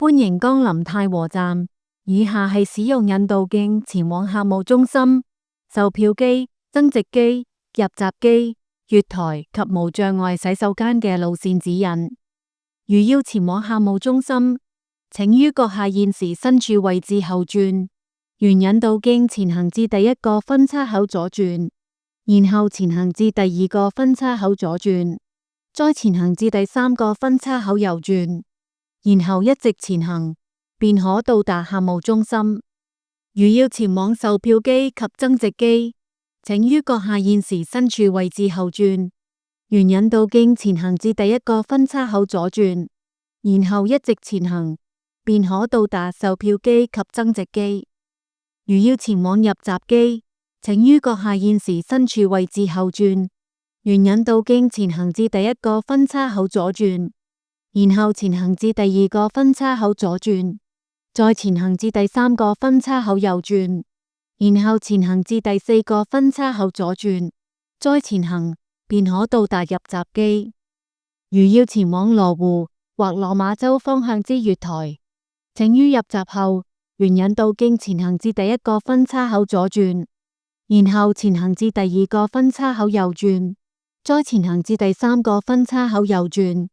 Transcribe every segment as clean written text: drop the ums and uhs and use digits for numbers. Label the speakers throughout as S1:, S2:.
S1: 歡迎光臨太和站，以下係使用引導徑前往客務中心、售票機、增值機、入閘機、月台及無障礙洗手間嘅路線指引。如要前往客務中心，請於閣下現時身處位置後轉，沿引導徑前行至第一個分叉口左轉，然後前行至第二個分叉口左轉，再前行至第三個分叉口右轉，然後一直前行，便可到達客務中心。如要前往售票機及增值機，請於閣下現時身處位置後轉，沿引導徑前行至第一個分叉口左轉，然後一直前行，便可到達售票機及增值機。如要前往入閘機，請於閣下現時身處位置後轉，沿引導徑前行至第一個分叉口左轉，然後前行至第二個分叉口左轉，再前行至第三個分叉口右轉，然後前行至第四個分叉口左轉，再前行，便可到達入閘機。如要前往羅湖或落馬洲方向之月台，請於入閘後沿引導徑前行至第一個分叉口左轉，然後前行至第二個分叉口右轉，再前行至第三個分叉口右轉，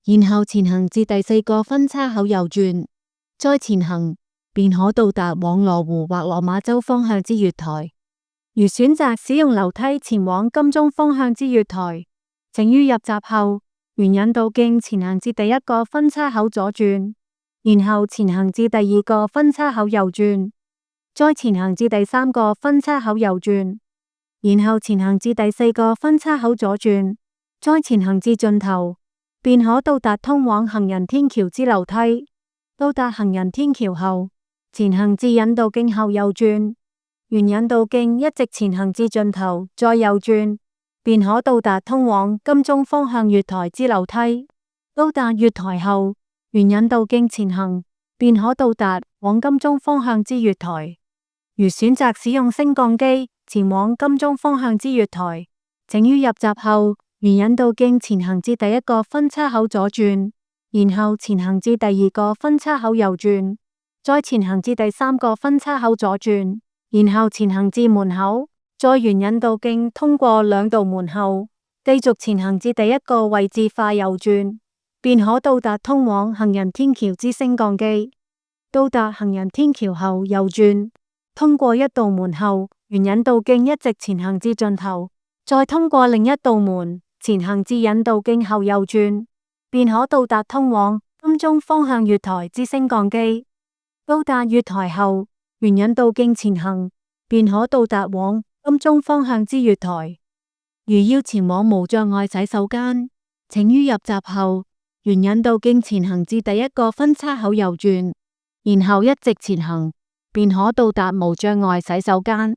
S1: 然後前行至第四個分叉口右轉，再前行，便可到達往羅湖或落馬洲方向之月台。如選擇使用樓梯前往金鐘方向之月台，請於入閘後沿引導徑前行至第一個分叉口左轉，然後前行至第二個分叉口右轉，再前行至第三個分叉口右轉，然後前行至第四個分叉口左轉，再前行至盡頭，便可到達通往行人天橋之樓梯。到達行人天橋後，前行至引導徑後右轉，沿引導徑一直前行至盡頭，再右轉，便可到達通往金鐘方向月台之樓梯。到達月台後，沿引導徑前行，便可到達往金鐘方向之月台。如選擇使用升降機前往金鐘方向之月台，請於入閘後沿引導徑前行至第一個分叉口左轉，然後前行至第二個分叉口右轉，再前行至第三個分叉口左轉，然後前行至門口，再沿引導徑通過兩道門後，繼續前行至第一個位置化右轉，便可到達通往行人天橋之升降機。到達行人天橋後右轉，通過一道門後，沿引導徑一直前行至盡頭，再通過另一道門，前行至引導徑後右轉，便可到達通往金鐘方向月台之升降機。到達月台後，沿引導徑前行，便可到達往金鐘方向之月台。如要前往無障礙洗手間，請於入閘後沿引導徑前行至第一個分叉口右轉，然後一直前行，便可到達無障礙洗手間。